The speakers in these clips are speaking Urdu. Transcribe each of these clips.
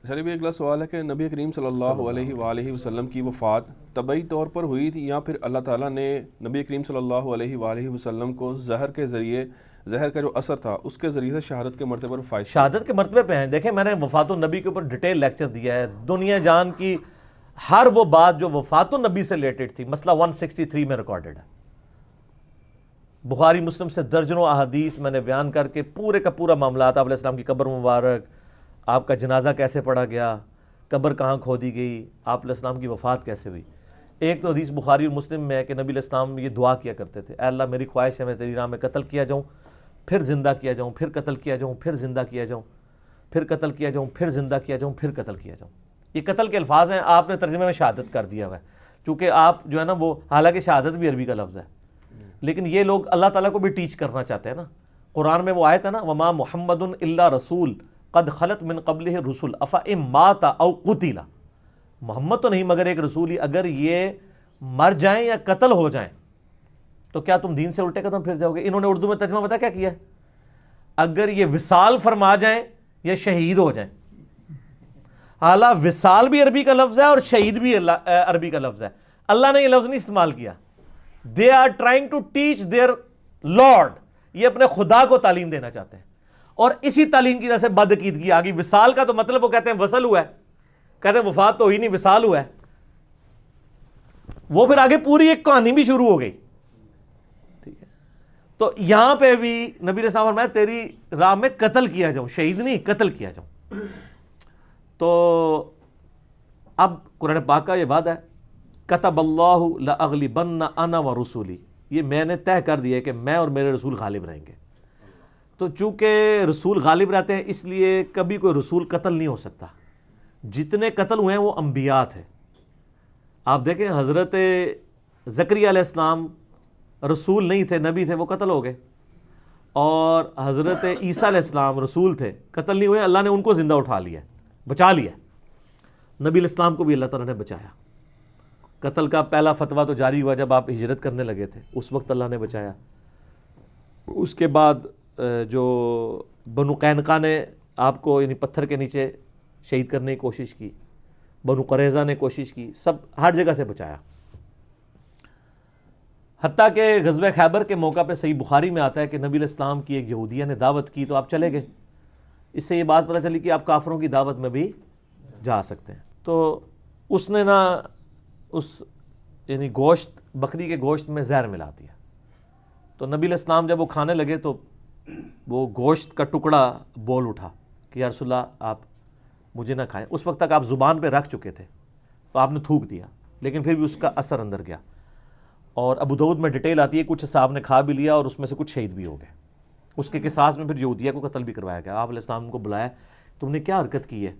سر بھی اگلا سوال ہے کہ نبی کریم صلی اللہ علیہ وآلہ وسلم کی وفات طبعی طور پر ہوئی تھی یا پھر اللہ تعالیٰ نے نبی کریم صلی اللہ علیہ وآلہ وسلم کو زہر کا جو اثر تھا اس کے ذریعے سے شہادت کے مرتبے پر فائز؟ شہادت کے مرتبے پہ ہیں. دیکھیں میں نے وفات النبی کے اوپر ڈیٹیل لیکچر دیا ہے. دنیا جان کی ہر وہ بات جو وفات النبی سے ریلیٹڈ تھی مسئلہ 163 میں ریکارڈڈ ہے. بخاری مسلم سے درجنوں احادیث میں نے بیان کر کے پورے کا پورا معاملات، آپ علیہ السلام کی قبر مبارک، آپ کا جنازہ کیسے پڑھا گیا، قبر کہاں کھودی گئی، آپ علیہ السلام کی وفات کیسے ہوئی. ایک تو حدیث بخاری اور مسلم میں ہے کہ نبی علیہ السلام یہ دعا کیا کرتے تھے، اے اللہ میری خواہش ہے میں تیری راہ میں قتل کیا جاؤں، پھر زندہ کیا جاؤں، پھر قتل کیا جاؤں، پھر زندہ کیا جاؤں، پھر قتل کیا جاؤں، پھر زندہ کیا جاؤں، پھر قتل کیا جاؤں. یہ قتل کے الفاظ ہیں، آپ نے ترجمے میں شہادت کر دیا ہوا ہے چونکہ آپ جو ہے نا وہ، حالانکہ شہادت بھی عربی کا لفظ ہے لیکن یہ لوگ اللہ تعالیٰ کو بھی ٹیچ کرنا چاہتے ہیں نا. قرآن میں وہ آیت ہے نا وما محمد الا رسول قد خلت من قبلہ الرسل افئن مات او قتل، محمد تو نہیں مگر ایک رسول ہی، اگر یہ مر جائیں یا قتل ہو جائیں تو کیا تم دین سے الٹے قدم پھر جاؤ گے. انہوں نے اردو میں ترجمہ پتہ کیا کیا ہے، اگر یہ وصال فرما جائیں یا شہید ہو جائیں. حالانکہ وصال بھی عربی کا لفظ ہے اور شہید بھی عربی کا لفظ ہے. اللہ نے یہ لفظ نہیں استعمال کیا. They are trying to teach their lord, یہ اپنے خدا کو تعلیم دینا چاہتے ہیں اور اسی تعلیم کی وجہ سے بدعقیدگی آ گئی. وصال کا تو مطلب وہ کہتے ہیں وصل ہوا ہے، کہتے ہیں وفات تو ہوئی نہیں وصال ہوا ہے. وہ پھر آگے پوری ایک کہانی بھی شروع ہو گئی. ٹھیک ہے، تو یہاں پہ بھی نبی علیہ السلام فرمایا تیری راہ میں قتل کیا جاؤں، شہید نہیں قتل کیا جاؤں. تو اب قرآن پاک کا یہ وعدہ ہے کتب اللہ لأغلبن انا ورسولی، یہ میں نے طے کر دیا ہے کہ میں اور میرے رسول غالب رہیں گے. تو چونکہ رسول غالب رہتے ہیں اس لیے کبھی کوئی رسول قتل نہیں ہو سکتا. جتنے قتل ہوئے ہیں وہ انبیاء تھے. آپ دیکھیں حضرت زکریا علیہ السلام رسول نہیں تھے، نبی تھے، وہ قتل ہو گئے. اور حضرت عیسیٰ علیہ السلام رسول تھے، قتل نہیں ہوئے، اللہ نے ان کو زندہ اٹھا لیا، بچا لیا. نبی علیہ السلام کو بھی اللہ تعالیٰ نے بچایا. قتل کا پہلا فتویٰ تو جاری ہوا جب آپ ہجرت کرنے لگے تھے، اس وقت اللہ نے بچایا. اس کے بعد جو بنو قینقاع نے آپ کو یعنی پتھر کے نیچے شہید کرنے کی کوشش کی، بنو قریظہ نے کوشش کی، سب ہر جگہ سے بچایا. حتیٰ کہ غزوہ خیبر کے موقع پہ صحیح بخاری میں آتا ہے کہ نبی علیہ السلام کی ایک یہودیہ نے دعوت کی تو آپ چلے گئے. اس سے یہ بات پتہ چلی کہ آپ کافروں کی دعوت میں بھی جا سکتے ہیں. تو اس نے نا اس یعنی گوشت، بکری کے گوشت میں زہر ملا دیا. تو نبی علیہ السلام جب وہ کھانے لگے تو وہ گوشت کا ٹکڑا بول اٹھا کہ یا رسول اللہ آپ مجھے نہ کھائیں. اس وقت تک آپ زبان پہ رکھ چکے تھے تو آپ نے تھوک دیا لیکن پھر بھی اس کا اثر اندر گیا. اور ابو داؤد میں ڈیٹیل آتی ہے کچھ صاحب نے کھا بھی لیا اور اس میں سے کچھ شہید بھی ہو گئے. اس کے قصاص میں پھر یہودیہ کو قتل بھی کروایا گیا. آپ علیہ السلام کو بلایا، تم نے کیا حرکت کی ہے؟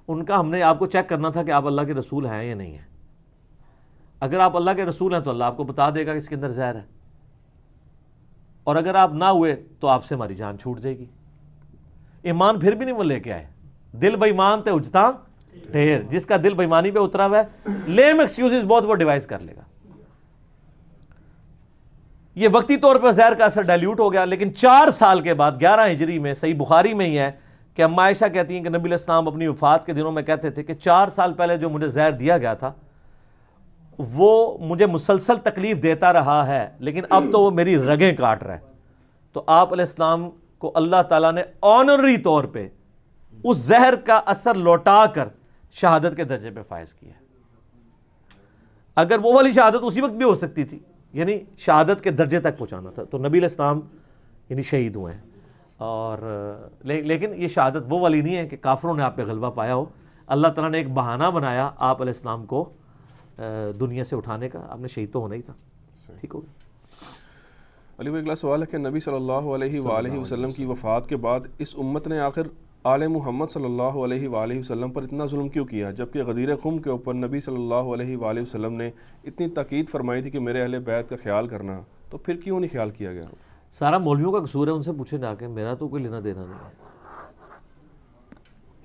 ان کا ہم نے آپ کو چیک کرنا تھا کہ آپ اللہ کے رسول ہیں یا نہیں ہیں. اگر آپ اللہ کے رسول ہیں تو اللہ آپ کو بتا دے گا کہ اس کے اندر زہر ہے، اور اگر آپ نہ ہوئے تو آپ سے ہماری جان چھوٹ جائے گی. ایمان پھر بھی نہیں وہ لے کے آئے. دل بے ایمان تے اجتا ڈھیر، جس کا دل بے ایمانی پہ اترا ہوا ہے لیم ایکسکیوزز بہت وہ ڈیوائز کر لے گا. یہ وقتی طور پر زہر کا اثر ڈائلیوٹ ہو گیا، لیکن 4 سال کے بعد 11 ہجری میں صحیح بخاری میں ہی ہے کہ اما عائشہ کہتی ہیں کہ نبی علیہ السلام اپنی وفات کے دنوں میں کہتے تھے کہ 4 سال پہلے جو مجھے زہر دیا گیا تھا وہ مجھے مسلسل تکلیف دیتا رہا ہے لیکن اب تو وہ میری رگیں کاٹ رہا ہے. تو آپ علیہ السلام کو اللہ تعالیٰ نے آنرری طور پہ اس زہر کا اثر لوٹا کر شہادت کے درجے پہ فائز کیا. اگر وہ والی شہادت اسی وقت بھی ہو سکتی تھی، یعنی شہادت کے درجے تک پہنچانا تھا، تو نبی علیہ السلام یعنی شہید ہوئے ہیں. اور لیکن یہ شہادت وہ والی نہیں ہے کہ کافروں نے آپ پہ غلبہ پایا ہو. اللہ تعالیٰ نے ایک بہانہ بنایا آپ علیہ السلام کو دنیا سے اٹھانے کا، آپ نے شہید تو ہونا ہی تھا. ٹھیک ہو گیا. علی بھائی اگلا سوال ہے کہ نبی صلی اللہ علیہ وآلہ وسلم کی وفات کے بعد اس امت نے آخر آل محمد صلی اللہ علیہ وآلہ وسلم پر اتنا ظلم کیوں کیا، جبکہ غدیر خم کے اوپر نبی صلی اللہ علیہ وآلہ وسلم نے اتنی تاکید فرمائی تھی کہ میرے اہل بیت کا خیال کرنا، تو پھر کیوں نہیں خیال کیا گیا؟ سارا مولویوں کا قصور ہے، ان سے پوچھیں جا کے، میرا تو کوئی لینا دینا نہیں ہے.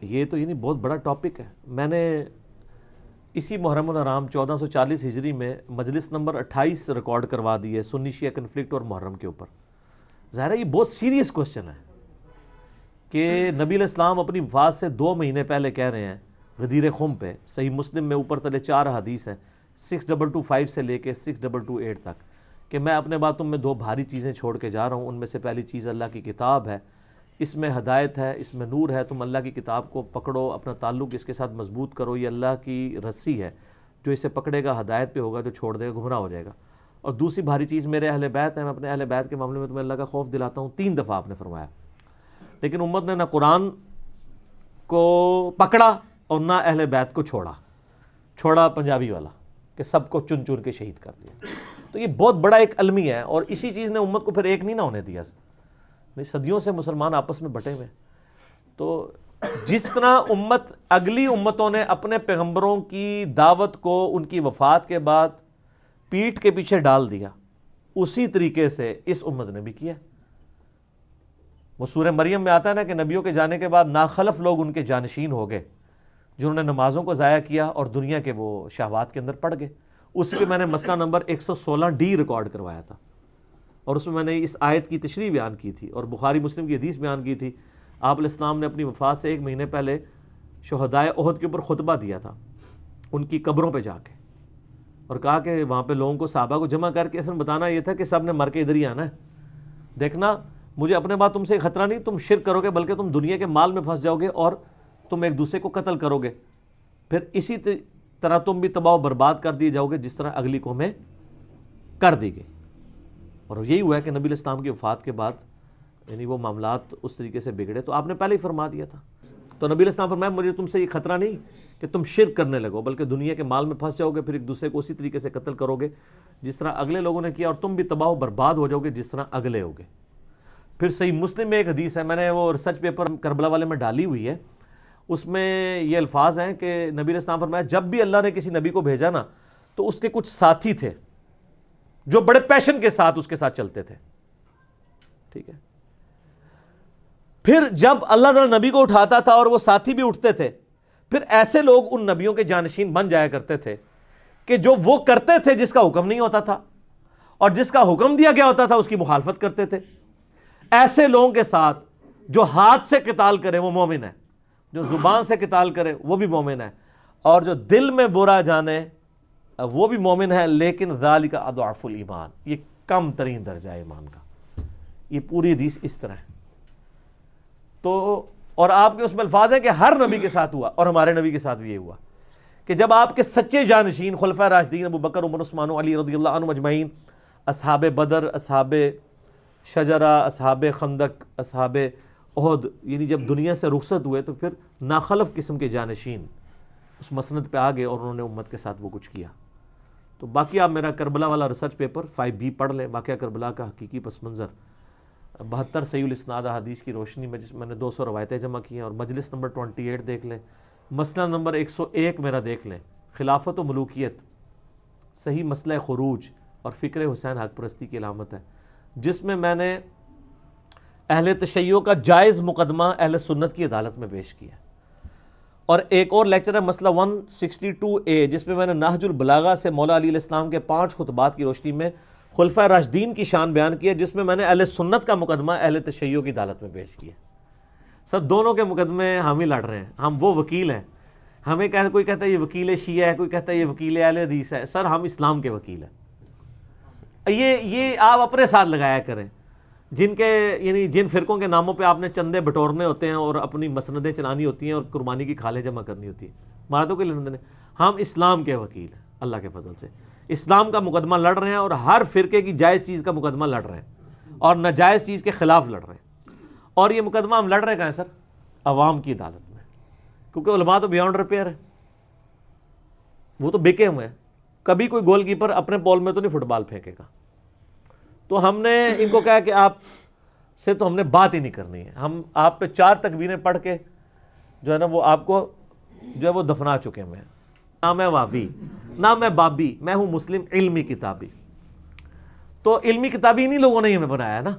یہ تو یعنی بہت بڑا ٹاپک ہے. میں نے اسی محرم الحرام 1440 ہجری میں مجلس نمبر 28 ریکارڈ کروا دی ہے سنی شیعہ کنفلکٹ اور محرم کے اوپر. ظاہر ہے یہ بہت سیریس کوسچن ہے. کہ نبی علیہ السلام اپنی وفات سے 2 مہینے پہلے کہہ رہے ہیں غدیر خم پہ، صحیح مسلم میں اوپر تلے 4 حدیث ہیں 6225 سے لے کے 6228 تک، کہ میں اپنے بعد تم میں 2 بھاری چیزیں چھوڑ کے جا رہا ہوں، ان میں سے پہلی چیز اللہ کی کتاب ہے، اس میں ہدایت ہے، اس میں نور ہے، تم اللہ کی کتاب کو پکڑو، اپنا تعلق اس کے ساتھ مضبوط کرو، یہ اللہ کی رسی ہے، جو اسے پکڑے گا ہدایت پہ ہوگا، جو چھوڑ دے گا گمراہ ہو جائے گا۔ اور دوسری بھاری چیز میرے اہل بیت ہیں، میں اپنے اہل بیت کے معاملے میں تمہیں اللہ کا خوف دلاتا ہوں، 3 دفعہ آپ نے فرمایا۔ لیکن امت نے نہ قرآن کو پکڑا اور نہ اہل بیت کو چھوڑا پنجابی والا کہ سب کو چن چن کے شہید کر دیا۔ تو یہ بہت بڑا ایک المی ہے، اور اسی چیز نے امت کو پھر ایک نہیں نہ ہونے دیا۔ صدیوں سے مسلمان آپس میں بٹے ہوئے۔ تو جس طرح امت اگلی امتوں نے اپنے پیغمبروں کی دعوت کو ان کی وفات کے بعد پیٹھ کے پیچھے ڈال دیا، اسی طریقے سے اس امت نے بھی کیا۔ وہ سورہ مریم میں آتا ہے نا کہ نبیوں کے جانے کے بعد ناخلف لوگ ان کے جانشین ہو گئے، جنہوں نے نمازوں کو ضائع کیا اور دنیا کے وہ شہوات کے اندر پڑ گئے۔ اس پہ میں نے مسئلہ نمبر 116D ریکارڈ کروایا تھا، اور اس میں میں نے اس آیت کی تشریح بیان کی تھی اور بخاری مسلم کی حدیث بیان کی تھی۔ آپ علیہ السلام نے اپنی وفات سے 1 مہینے پہلے شہدائے احد کے اوپر خطبہ دیا تھا، ان کی قبروں پہ جا کے، اور کہا کہ وہاں پہ لوگوں کو صحابہ کو جمع کر کے اصل بتانا یہ تھا کہ سب نے مر کے ادھر ہی آنا ہے، دیکھنا مجھے اپنے بعد تم سے خطرہ نہیں، تم شرک کرو گے بلکہ تم دنیا کے مال میں پھنس جاؤ گے اور تم ایک دوسرے کو قتل کرو گے، پھر اسی طرح تم بھی تباہ و برباد کر دیے جاؤ گے جس طرح اگلی قومیں کر دی گئی۔ اور یہی ہوا ہے کہ نبی علیہ السلام کی وفات کے بعد یعنی وہ معاملات اس طریقے سے بگڑے، تو آپ نے پہلے ہی فرما دیا تھا۔ تو نبی علیہ السلام فرمایا مجھے تم سے یہ خطرہ نہیں کہ تم شرک کرنے لگو بلکہ دنیا کے مال میں پھنس جاؤ گے، پھر ایک دوسرے کو اسی طریقے سے قتل کرو گے جس طرح اگلے لوگوں نے کیا، اور تم بھی تباہ و برباد ہو جاؤ گے جس طرح اگلے ہوگے۔ پھر صحیح مسلم میں ایک حدیث ہے، میں نے وہ ریسرچ پیپر کربلا والے میں ڈالی ہوئی ہے، اس میں یہ الفاظ ہیں کہ نبی علیہ السلام فرمایا جب بھی اللہ نے کسی نبی کو بھیجا نا تو اس کے کچھ ساتھی تھے جو بڑے پیشن کے ساتھ اس کے ساتھ چلتے تھے، ٹھیک ہے۔ پھر جب اللہ تعالیٰ نبی کو اٹھاتا تھا اور وہ ساتھی بھی اٹھتے تھے، پھر ایسے لوگ ان نبیوں کے جانشین بن جایا کرتے تھے کہ جو وہ کرتے تھے جس کا حکم نہیں ہوتا تھا، اور جس کا حکم دیا گیا ہوتا تھا اس کی مخالفت کرتے تھے۔ ایسے لوگوں کے ساتھ جو ہاتھ سے قتال کرے وہ مومن ہے، جو زبان سے قتال کرے وہ بھی مومن ہے، اور جو دل میں برا جانے وہ بھی مومن ہے، لیکن ذالک اضعف الایمان، یہ کم ترین درجہ ہے ایمان کا۔ یہ پوری حدیث اس طرح ہے۔ تو اور آپ کے اس میں الفاظ ہیں کہ ہر نبی کے ساتھ ہوا، اور ہمارے نبی کے ساتھ بھی یہ ہوا کہ جب آپ کے سچے جانشین خلفائے راشدین ابو بکر عمر عثمان و علی رضی اللہ عنہم اجمعین، اصحاب بدر، اصحاب شجرہ، اصحاب خندق، اصحاب احد، یعنی جب دنیا سے رخصت ہوئے تو پھر ناخلف قسم کے جانشین اس مسند پہ آ گئے اور انہوں نے امت کے ساتھ وہ کچھ کیا۔ تو باقی آپ میرا کربلا والا ریسرچ پیپر 5B پڑھ لیں، واقعہ کربلا کا حقیقی پس منظر، 72 صحیح الاسناد احادیث کی روشنی میں، جس میں نے 200 روایتیں جمع کی ہیں، اور مجلس نمبر 28 دیکھ لیں، مسئلہ نمبر 101 میرا دیکھ لیں، خلافت و ملوکیت، صحیح مسئلہ خروج اور فکر حسین حق پرستی کی علامت ہے، جس میں میں نے اہل تشیع کا جائز مقدمہ اہل سنت کی عدالت میں پیش کیا، اور ایک اور لیکچر ہے مسئلہ 162A، جس میں میں نے نہج البلاغہ سے مولا علی علیہ السلام کے 5 خطبات کی روشنی میں خلفائے راشدین کی شان بیان کی ہے، جس میں میں نے اہل سنت کا مقدمہ اہل تشیع کی عدالت میں پیش کیا۔ سب دونوں کے مقدمے ہم ہی لڑ رہے ہیں، ہم وہ وکیل ہیں، ہمیں کوئی کہتا ہے یہ وکیل شیعہ ہے، کوئی کہتا ہے یہ وکیل اہل حدیث ہے، سر ہم اسلام کے وکیل ہیں۔ یہ آپ اپنے ساتھ لگایا کریں، جن کے یعنی جن فرقوں کے ناموں پہ آپ نے چندے بٹورنے ہوتے ہیں اور اپنی مسندیں چلانی ہوتی ہیں اور قربانی کی کھالیں جمع کرنی ہوتی ہیں، ہمارا تو کوئی لینا نہیں، ہم اسلام کے وکیل ہیں، اللہ کے فضل سے اسلام کا مقدمہ لڑ رہے ہیں، اور ہر فرقے کی جائز چیز کا مقدمہ لڑ رہے ہیں اور ناجائز چیز کے خلاف لڑ رہے ہیں۔ اور یہ مقدمہ ہم لڑ رہے ہیں کہاں سر؟ عوام کی عدالت میں، کیونکہ علماء تو بیانڈ ریپیئر ہیں، وہ تو بکے ہوئے ہیں، کبھی کوئی گول کیپر اپنے پول میں تو نہیں فٹ بال پھینکے گا۔ تو ہم نے ان کو کہا کہ آپ سے تو ہم نے بات ہی نہیں کرنی ہے، ہم آپ پہ 4 تکبیریں پڑھ کے جو ہے نا وہ آپ کو جو ہے وہ دفنا چکے ہیں۔ نہ میں وابی نہ میں بابی، میں ہوں مسلم علمی کتابی۔ تو علمی کتابی انہی لوگوں نے ہمیں بنایا نا،